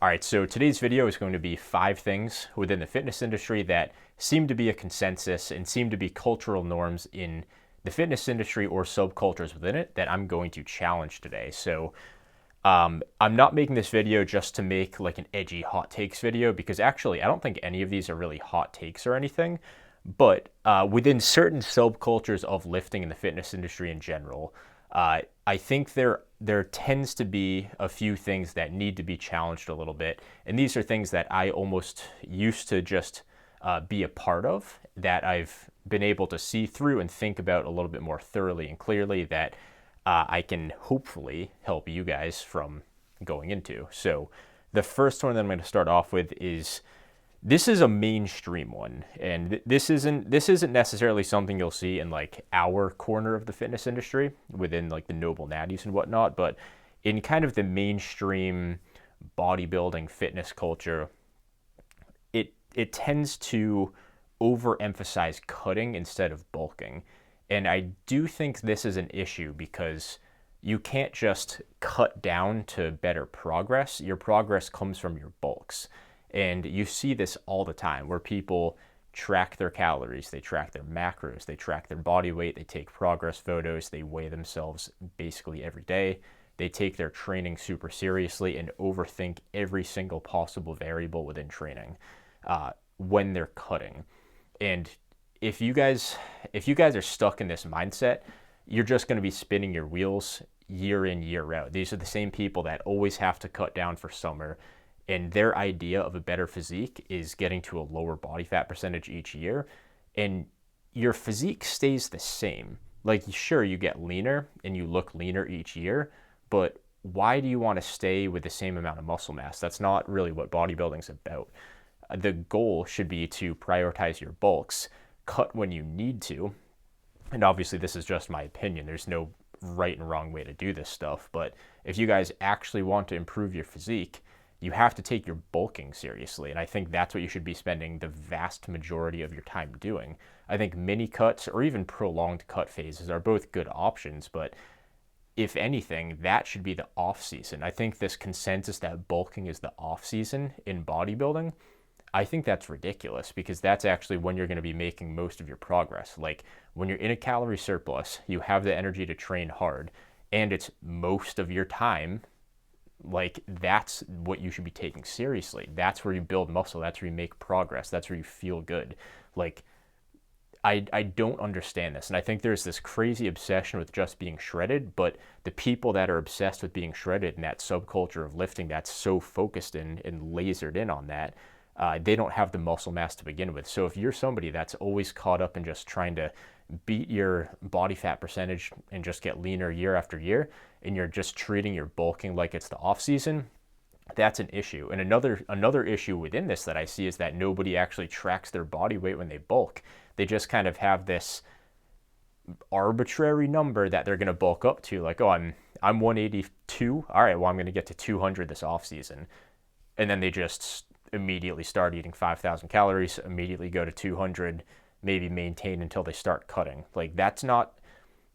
All right, so today's video is going to be 5 things within the fitness industry that seem to be a consensus and seem to be cultural norms in the fitness industry or subcultures within it that I'm going to challenge today. So I'm not making this video just to make like an edgy hot takes video, because actually I don't think any of these are really hot takes or anything. But within certain subcultures of lifting in the fitness industry in general, I think there tends to be a few things that need to be challenged a little bit. And these are things that I almost used to just be a part of, that I've been able to see through and think about a little bit more thoroughly and clearly, that I can hopefully help you guys from going into. So the first one that I'm going to start off with is, this is a mainstream one, and this isn't necessarily something you'll see in like our corner of the fitness industry within like the noble natties and whatnot, but in kind of the mainstream bodybuilding fitness culture, it tends to overemphasize cutting instead of bulking. And I do think this is an issue, because you can't just cut down to better progress. Your progress comes from your bulks. And you see this all the time, where people track their calories, they track their macros, they track their body weight, they take progress photos, they weigh themselves basically every day. They take their training super seriously and overthink every single possible variable within training when they're cutting. And if you guys are stuck in this mindset, you're just going to be spinning your wheels year in, year out. These are the same people that always have to cut down for summer, and their idea of a better physique is getting to a lower body fat percentage each year. And your physique stays the same. Like, sure, you get leaner and you look leaner each year, but why do you want to stay with the same amount of muscle mass? That's not really what bodybuilding's about. The goal should be to prioritize your bulks, cut when you need to. And obviously this is just my opinion. There's no right and wrong way to do this stuff. But if you guys actually want to improve your physique, you have to take your bulking seriously. And I think that's what you should be spending the vast majority of your time doing. I think mini cuts or even prolonged cut phases are both good options, but if anything, that should be the off season. I think this consensus that bulking is the off season in bodybuilding, I think that's ridiculous, because that's actually when you're going to be making most of your progress. Like, when you're in a calorie surplus, you have the energy to train hard, and it's most of your time. Like, that's what you should be taking seriously. That's where you build muscle. That's where you make progress. That's where you feel good. Like, I don't understand this. And I think there's this crazy obsession with just being shredded, but the people that are obsessed with being shredded in that subculture of lifting that's so focused in and lasered in on that, they don't have the muscle mass to begin with. So if you're somebody that's always caught up in just trying to beat your body fat percentage and just get leaner year after year, and you're just treating your bulking like it's the off season, that's an issue. And another issue within this that I see is that nobody actually tracks their body weight when they bulk. They just kind of have this arbitrary number that they're going to bulk up to, like, oh, I'm 182. All right, well, I'm going to get to 200 this off season. And then they just immediately start eating 5,000 calories, immediately go to 200, maybe maintain until they start cutting. Like, that's not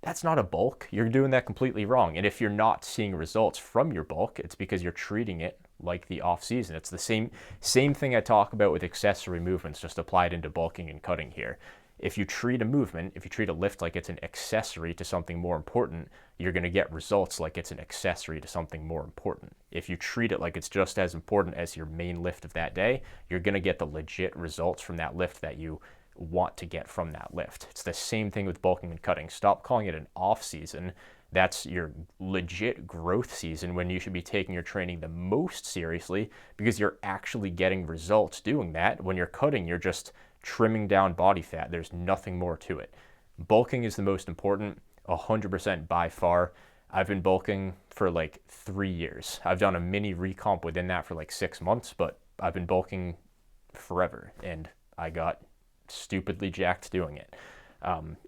a bulk. You're doing that completely wrong. And if you're not seeing results from your bulk, it's because you're treating it like the off season. It's the same thing I talk about with accessory movements, just applied into bulking and cutting here. If you treat a movement, if you treat a lift like it's an accessory to something more important, you're going to get results like it's an accessory to something more important. If you treat it like it's just as important as your main lift of that day, you're going to get the legit results from that lift that you want to get from that lift. It's the same thing with bulking and cutting. Stop calling it an off season. That's your legit growth season, when you should be taking your training the most seriously, because you're actually getting results doing that. When you're cutting, you're just trimming down body fat. There's nothing more to it. Bulking is the most important, 100% by far. I've been bulking for like 3 years. I've done a mini recomp within that for like 6 months, but I've been bulking forever, and I got stupidly jacked doing it.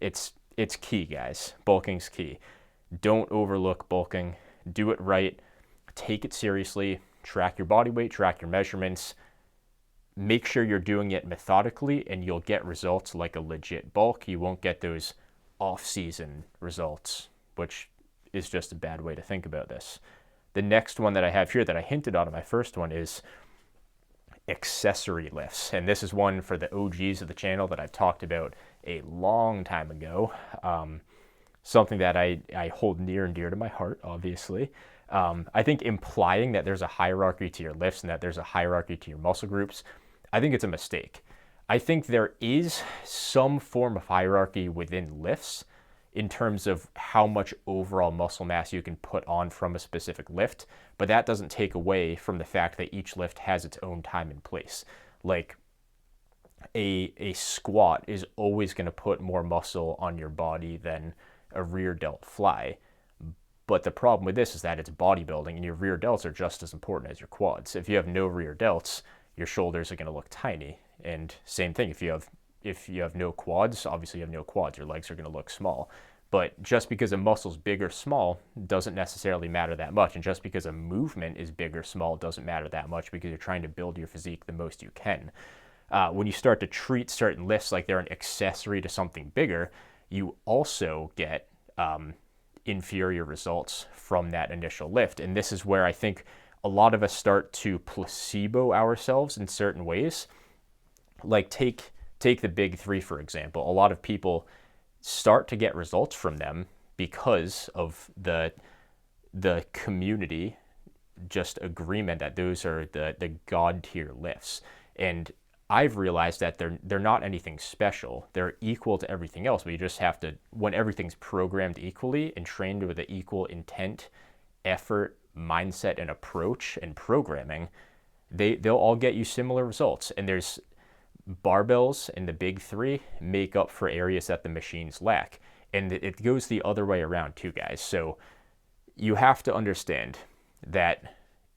It's key, guys. Bulking's key. Don't overlook bulking. Do it right. Take it seriously. Track your body weight, track your measurements. Make sure you're doing it methodically, and you'll get results like a legit bulk. You won't get those off-season results, which is just a bad way to think about this. The next one that I have here that I hinted on in my first one is accessory lifts. And this is one for the OGs of the channel that I've talked about a long time ago. Something that I hold near and dear to my heart, obviously. I think implying that there's a hierarchy to your lifts and that there's a hierarchy to your muscle groups, I think it's a mistake. I think there is some form of hierarchy within lifts in terms of how much overall muscle mass you can put on from a specific lift, but that doesn't take away from the fact that each lift has its own time and place. Like a squat is always going to put more muscle on your body than a rear delt fly. But the problem with this is that it's bodybuilding and your rear delts are just as important as your quads. If you have no rear delts, your shoulders are going to look tiny. And same thing, if you have no quads, obviously you have no quads, your legs are going to look small. But just because a muscle's big or small doesn't necessarily matter that much. And just because a movement is big or small doesn't matter that much because you're trying to build your physique the most you can. When you start to treat certain lifts like they're an accessory to something bigger, you also get inferior results from that initial lift. And this is where I think a lot of us start to placebo ourselves in certain ways. Like take the big three, for example. A lot of people start to get results from them because of the community just agreement that those are the god tier lifts. And I've realized that they're not anything special. They're equal to everything else, but you just have to, when everything's programmed equally and trained with an equal intent, effort, mindset, and approach and programming, they'll all get you similar results. And there's barbells and the big three make up for areas that the machines lack. And it goes the other way around too, guys. So you have to understand that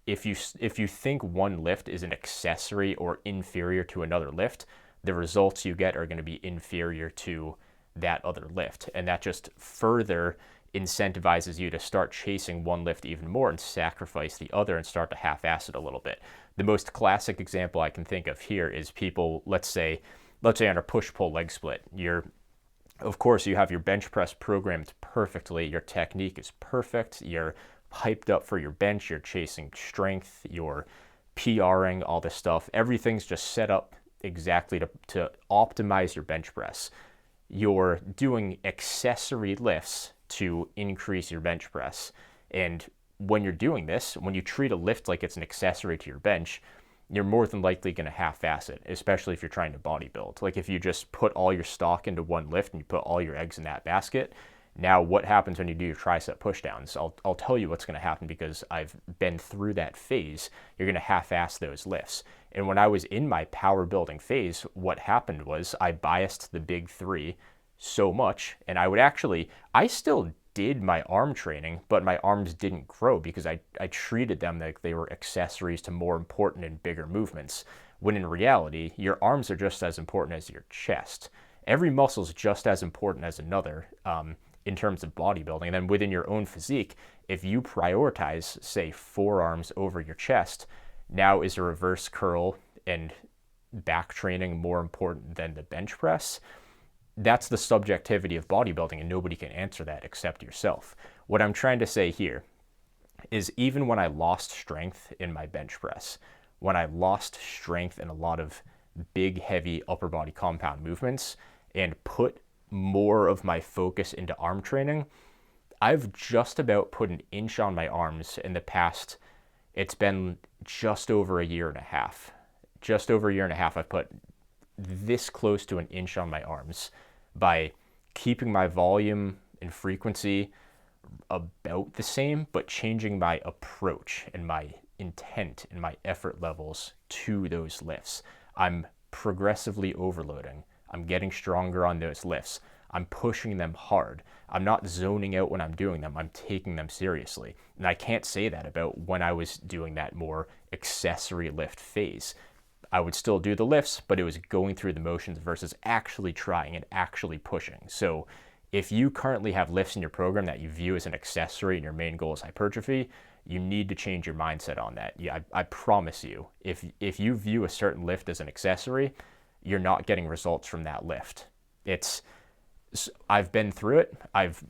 if you think one lift is an accessory or inferior to another lift, the results you get are going to be inferior to that other lift. And that just further incentivizes you to start chasing one lift even more and sacrifice the other and start to half-ass it a little bit. The most classic example I can think of here is people, let's say on a push-pull leg split, of course you have your bench press programmed perfectly, your technique is perfect, you're hyped up for your bench, you're chasing strength, you're PRing, all this stuff. Everything's just set up exactly to optimize your bench press. You're doing accessory lifts to increase your bench press. And when you're doing this, when you treat a lift like it's an accessory to your bench, you're more than likely going to half-ass it, especially if you're trying to bodybuild. Like if you just put all your stock into one lift and you put all your eggs in that basket, now what happens when you do your tricep pushdowns? I'll tell you what's going to happen because I've been through that phase. You're going to half-ass those lifts. And when I was in my power building phase, what happened was I biased the big three so much, and I still did my arm training, but my arms didn't grow because I treated them like they were accessories to more important and bigger movements, when in reality, your arms are just as important as your chest. Every muscle is just as important as another in terms of bodybuilding. And then within your own physique, if you prioritize, say, forearms over your chest, now is a reverse curl and back training more important than the bench press? That's the subjectivity of bodybuilding, and nobody can answer that except yourself. What I'm trying to say here is even when I lost strength in my bench press, when I lost strength in a lot of big, heavy upper body compound movements and put more of my focus into arm training, I've just about put an inch on my arms in the past. It's been just over a year and a half. Just over a year and a half, I've put this close to an inch on my arms by keeping my volume and frequency about the same, but changing my approach and my intent and my effort levels to those lifts. I'm progressively overloading. I'm getting stronger on those lifts. I'm pushing them hard. I'm not zoning out when I'm doing them. I'm taking them seriously. And I can't say that about when I was doing that more accessory lift phase. I would still do the lifts, but it was going through the motions versus actually trying and actually pushing. So if you currently have lifts in your program that you view as an accessory and your main goal is hypertrophy, you need to change your mindset on that. Yeah, I promise you, if you view a certain lift as an accessory, you're not getting results from that lift. I've been through it. I've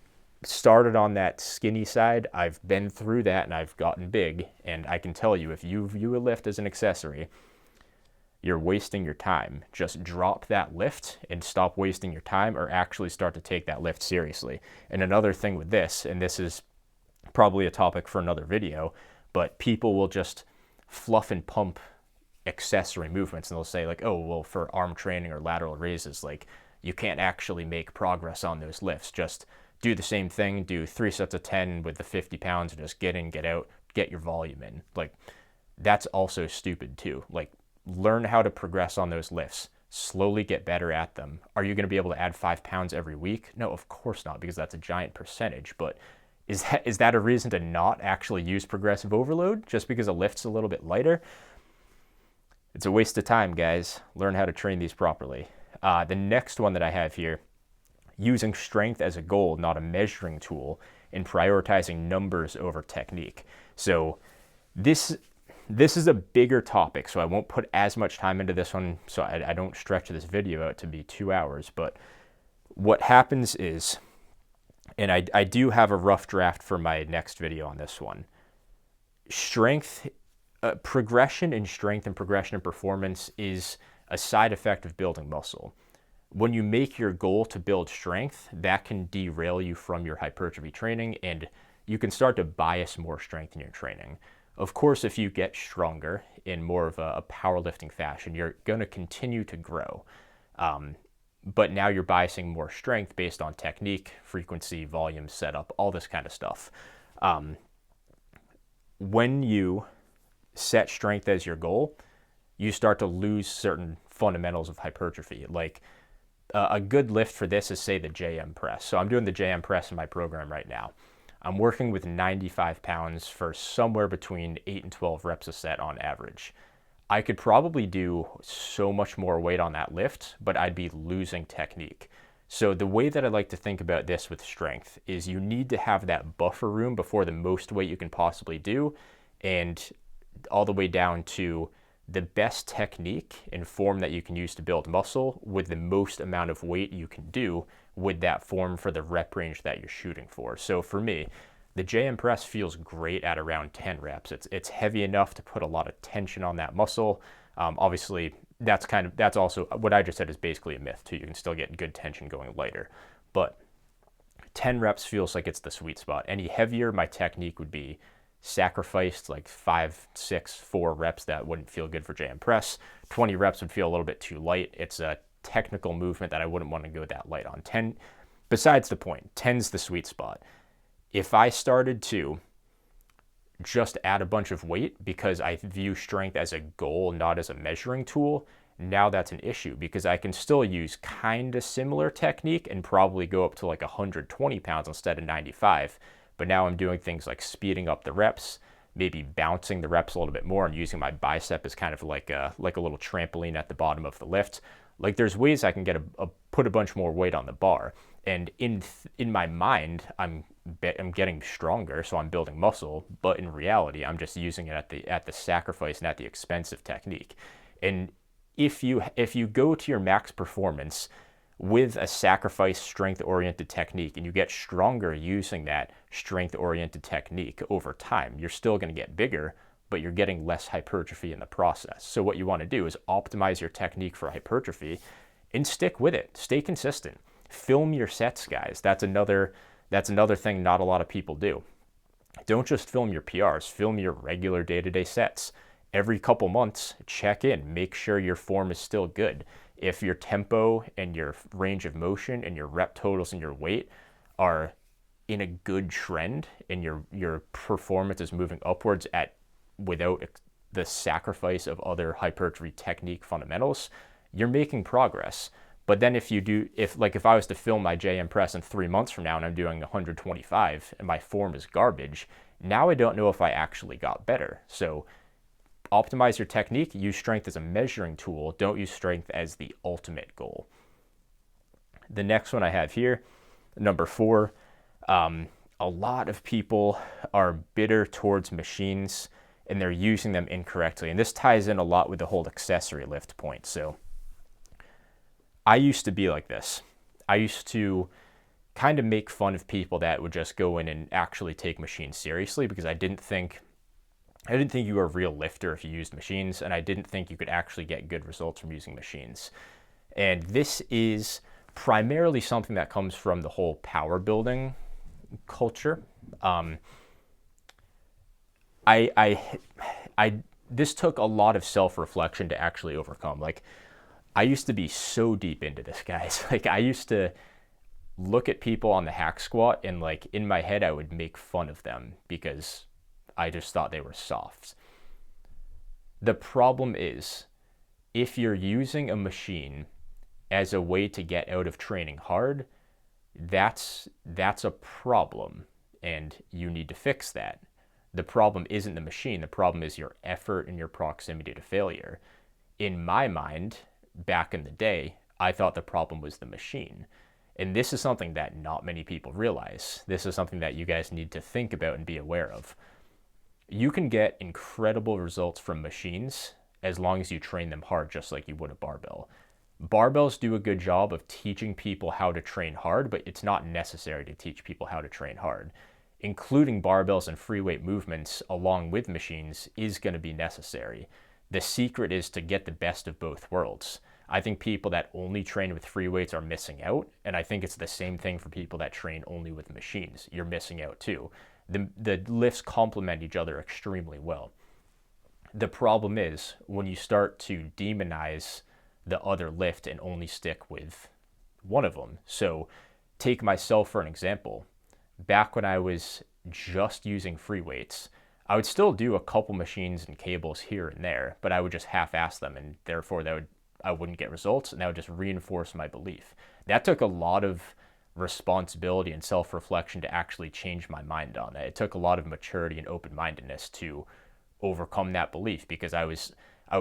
started on that skinny side. I've been through that and I've gotten big. And I can tell you, if you view a lift as an accessory, you're wasting your time. Just drop that lift and stop wasting your time, or actually start to take that lift seriously. And another thing with this, and this is probably a topic for another video, but people will just fluff and pump accessory movements, and they'll say like, oh, well, for arm training or lateral raises, like, you can't actually make progress on those lifts. Just do the same thing, do 3 sets of 10 with the 50 pounds, and just get in, get out, get your volume in. Like, that's also stupid too. Like, learn how to progress on those lifts, slowly get better at them. Are you going to be able to add 5 pounds every week? No, of course not, because that's a giant percentage. But is that a reason to not actually use progressive overload just because a lift's a little bit lighter? It's a waste of time, guys. Learn how to train these properly. The next one that I have here, using strength as a goal, not a measuring tool, and prioritizing numbers over technique. So this is a bigger topic, so I won't put as much time into this one, so I don't stretch this video out to be 2 hours. But what happens is, and I do have a rough draft for my next video on this one, strength, progression in strength and progression in performance is a side effect of building muscle. When you make your goal to build strength, that can derail you from your hypertrophy training, and you can start to bias more strength in your training. Of course, if you get stronger in more of a powerlifting fashion, you're going to continue to grow. But now you're biasing more strength based on technique, frequency, volume, setup, all this kind of stuff. When you set strength as your goal, you start to lose certain fundamentals of hypertrophy. Like, a good lift for this is, say, the JM press. So I'm doing the JM press in my program right now. I'm working with 95 pounds for somewhere between 8 and 12 reps a set on average. I could probably do so much more weight on that lift, but I'd be losing technique. So the way that I like to think about this with strength is you need to have that buffer room before the most weight you can possibly do, and all the way down to the best technique and form that you can use to build muscle with the most amount of weight you can do with that form for the rep range that you're shooting for. So for me, the JM press feels great at around 10 reps. It's heavy enough to put a lot of tension on that muscle. Obviously, that's also what I just said is basically a myth too. You can still get good tension going lighter, but 10 reps feels like it's the sweet spot. Any heavier, my technique would be sacrificed, like 5, 6, 4 reps. That wouldn't feel good for JM press. 20 reps would feel a little bit too light. It's a technical movement that I wouldn't want to go that light on. 10, besides the point, 10's the sweet spot. If I started to just add a bunch of weight because I view strength as a goal, not as a measuring tool, now that's an issue, because I can still use kind of similar technique and probably go up to like 120 pounds instead of 95. But now I'm doing things like speeding up the reps, maybe bouncing the reps a little bit more and using my bicep as kind of like a little trampoline at the bottom of the lift. Like, there's ways I can put a bunch more weight on the bar. And in my mind, I'm getting stronger, so I'm building muscle. But in reality, I'm just using it at the sacrifice and at the expense of technique. And if you go to your max performance with a sacrifice strength-oriented technique, and you get stronger using that strength-oriented technique over time, you're still going to get bigger, but you're getting less hypertrophy in the process. So what you want to do is optimize your technique for hypertrophy and stick with it. Stay consistent. Film your sets, guys. That's another thing not a lot of people do. Don't just film your PRs, film your regular day-to-day sets. Every couple months, check in, make sure your form is still good. If your tempo and your range of motion and your rep totals and your weight are in a good trend and your performance is moving upwards without the sacrifice of other hypertrophy technique fundamentals, you're making progress. But then if I was to film my JM press in 3 months from now and I'm doing 125 and my form is garbage, now I don't know if I actually got better. So optimize your technique, use strength as a measuring tool, don't use strength as the ultimate goal. The next one I have here, number 4, a lot of people are bitter towards machines and they're using them incorrectly. And this ties in a lot with the whole accessory lift point. So I used to be like this. I used to kind of make fun of people that would just go in and actually take machines seriously, because I didn't think you were a real lifter if you used machines, and I didn't think you could actually get good results from using machines. And this is primarily something that comes from the whole power building culture. This took a lot of self-reflection to actually overcome. Like, I used to be so deep into this, guys. Like, I used to look at people on the hack squat and, like, in my head I would make fun of them because I just thought they were softs. The problem is, if you're using a machine as a way to get out of training hard, that's a problem, and you need to fix that. The problem isn't the machine. The problem is your effort and your proximity to failure. In my mind, back in the day, I thought the problem was the machine. And this is something that not many people realize. This is something that you guys need to think about and be aware of. You can get incredible results from machines as long as you train them hard, just like you would a barbell. Barbells do a good job of teaching people how to train hard, but it's not necessary to teach people how to train hard. Including barbells and free weight movements along with machines is going to be necessary. The secret is to get the best of both worlds. I think people that only train with free weights are missing out, and I think it's the same thing for people that train only with machines. You're missing out too. The lifts complement each other extremely well. The problem is when you start to demonize the other lift and only stick with one of them. So take myself for an example. Back when I was just using free weights, I would still do a couple machines and cables here and there, but I would just half-ass them, and therefore I wouldn't get results, and that would just reinforce my belief. That took a lot of responsibility and self-reflection to actually change my mind on that. It took a lot of maturity and open-mindedness to overcome that belief, because I was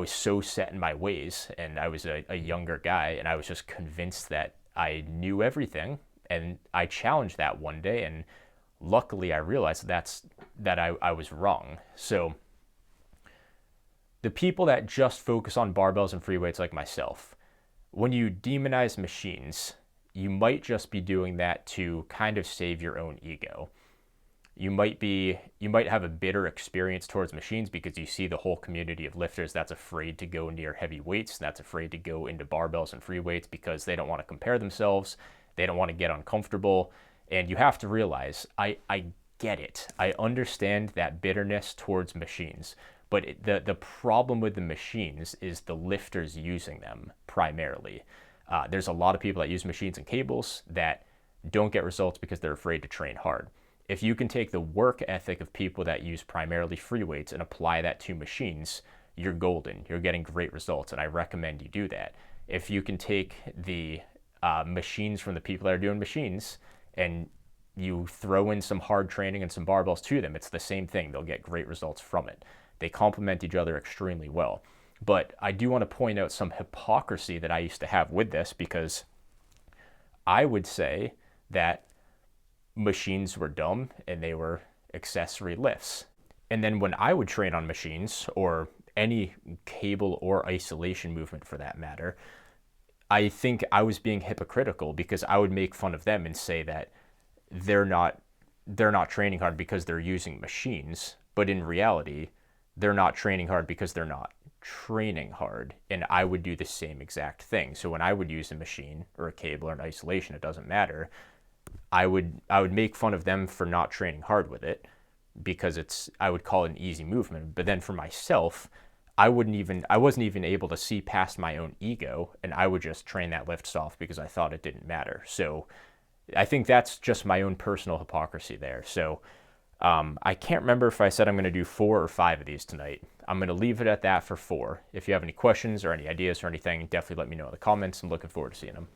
so set in my ways, and I was a younger guy, and I was just convinced that I knew everything. And I challenged that one day, and luckily I realized that I was wrong. So the people that just focus on barbells and free weights like myself, when you demonize machines, you might just be doing that to kind of save your own ego. You might have a bitter experience towards machines because you see the whole community of lifters that's afraid to go near heavy weights, that's afraid to go into barbells and free weights because they don't want to compare themselves. They don't want to get uncomfortable. And you have to realize, I get it. I understand that bitterness towards machines. But the problem with the machines is the lifters using them primarily. There's a lot of people that use machines and cables that don't get results because they're afraid to train hard. If you can take the work ethic of people that use primarily free weights and apply that to machines, you're golden. You're getting great results, and I recommend you do that. If you can take the machines from the people that are doing machines and you throw in some hard training and some barbells to them, it's the same thing. They'll get great results from it. They complement each other extremely well. But I do want to point out some hypocrisy that I used to have with this, because I would say that machines were dumb and they were accessory lifts. And then when I would train on machines, or any cable or isolation movement for that matter, I think I was being hypocritical, because I would make fun of them and say that they're not training hard because they're using machines, but in reality, they're not training hard because they're not training hard. And I would do the same exact thing. So when I would use a machine or a cable or an isolation, it doesn't matter, I would make fun of them for not training hard with it, because I would call it an easy movement. But then for myself, I wasn't even able to see past my own ego, and I would just train that lift soft because I thought it didn't matter. So I think that's just my own personal hypocrisy there. So I can't remember if I said I'm going to do 4 or 5 of these tonight. I'm going to leave it at that for 4. If you have any questions or any ideas or anything, definitely let me know in the comments. I'm looking forward to seeing them.